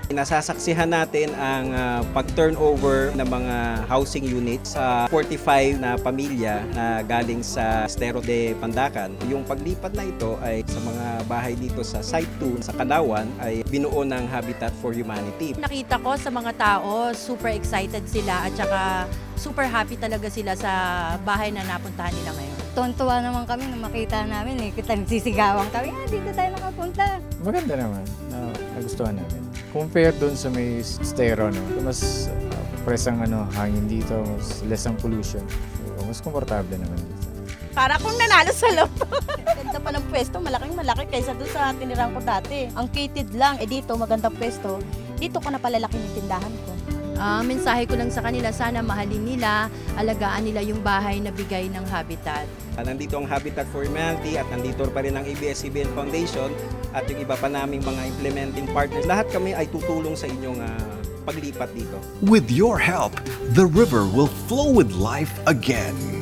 Nasasaksihan natin ang pag-turnover ng mga housing units sa 45 na pamilya na galing sa Estero de Pandacan. Yung paglipat na ito ay sa mga bahay dito sa Site 2 sa Kalawan ay binuo ng Habitat for Humanity. Nakita ko sa mga tao, super excited sila at saka super happy talaga sila sa bahay na napuntahan nila ngayon. Tuwan-tuwa naman kami nung makita namin kita nagsisigawan kami, dito tayo nakapunta. Maganda naman, nagustuhan namin. Compare doon sa may Estero, no? Mas presang hangin dito, mas less ang pollution. So, mas komportable naman dito. Para kung nanalo sa loto. Ganda pa ng pwesto, malaking-malaki kaysa doon sa tinirang ko dati. Ang kitid lang, dito magandang pwesto. Dito ko na palalaki yung tindahan ko. Mensahe ko lang sa kanila, sana mahalin nila, alagaan nila yung bahay na bigay ng Habitat. Nandito ang Habitat for Humanity at nandito pa rin ang ABS-CBN Foundation at yung iba pa naming mga implementing partners. Lahat kami ay tutulong sa inyong paglipat dito. With your help, the river will flow with life again.